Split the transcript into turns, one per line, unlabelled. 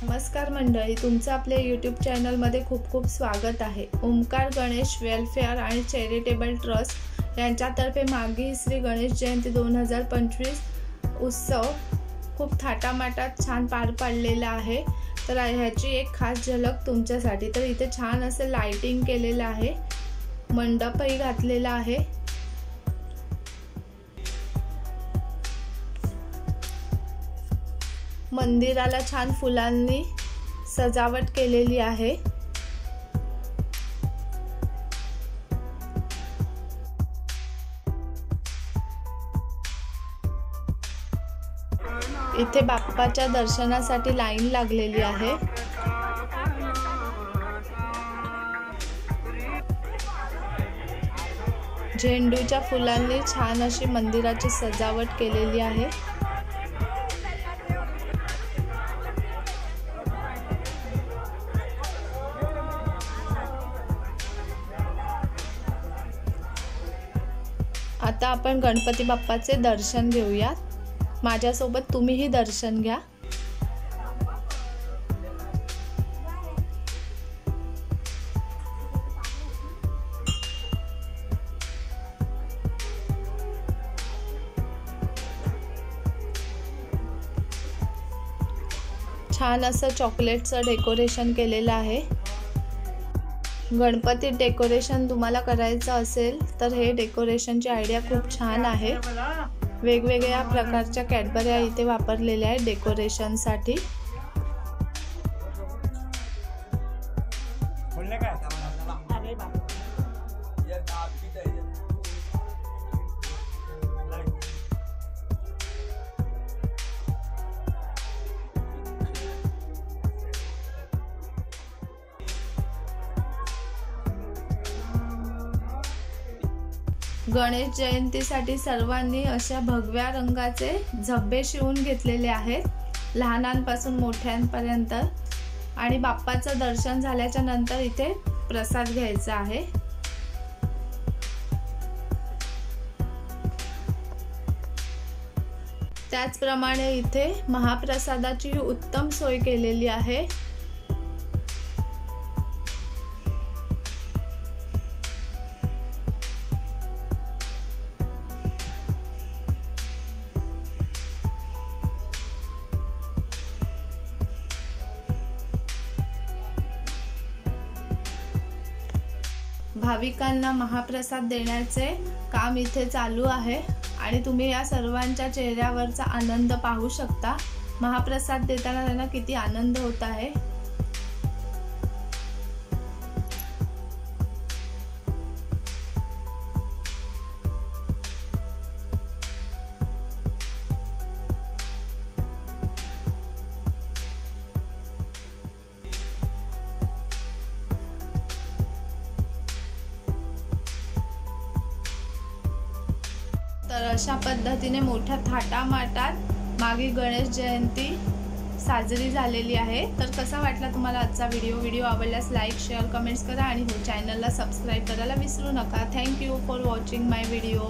नमस्कार मंडळी, तुमचं आपल्या यूट्यूब चॅनलमध्ये खूप खूप स्वागत आहे। ओमकार गणेश वेलफेअर आणि चॅरिटेबल ट्रस्ट यांच्यातर्फे मागे श्री गणेश जयंती 2025 उत्सव खूप थाटामाटात छान पार पाडलेला आहे। तर ह्याची एक खास झलक तुमच्यासाठी। तर इथे छान असं लाइटिंग केलेलं आहे, मंडपही घातलेला आहे। मंदिराला छान फुलांनी सजावट केलेली आहे। इथे बाप्पाच्या दर्शनासाठी लाईन लागलेली आहे। झेंडूच्या फुलांनी छान अशी मंदिराची सजावट केलेली आहे। आता आपण गणपती बाप्पाचे दर्शन घेऊयात। माझ्यासोबत तुम्हीही दर्शन घ्या। छान असं चॉकलेटचं डेकोरेशन केलेलं आहे। गणपती डेकोरेशन तुम्हाला करायचं असेल तर हे डेकोरेशनची आयडिया खूप छान आहे। वेगवेगळ्या प्रकारच्या कॅडबऱ्या इथे वापरलेल्या आहेत डेकोरेशनसाठी। गणेश जयंतीसाठी सर्वांनी अशा भगव्या रंगाचे झब्बे शिवून घेतलेले आहेत, लहानांपासून मोठ्यांपर्यंत। आणि बाप्पाचं दर्शन झाल्याच्या नंतर इथे प्रसाद घ्यायचा आहे। त्याचप्रमाणे इथे महाप्रसादाची उत्तम सोय केलेली आहे। भाविकांना महाप्रसाद देण्याचे काम इथे चालू आहे आणि तुम्ही या सर्वांच्या चेहऱ्यावरचा आनंद पाहू शकता। महाप्रसाद देताना त्यांना किती आनंद होत आहे। तर अशा पद्धतीने मोठ्या थाटामाटात मागे गणेश जयंती साजरी झालेली आहे। तर कसा वाटला तुम्हाला आजचा व्हिडिओ आवडल्यास लाईक शेअर कमेंट्स करा आणि चॅनलला सबस्क्राईब करायला विसरू नका। Thank you for watching my video.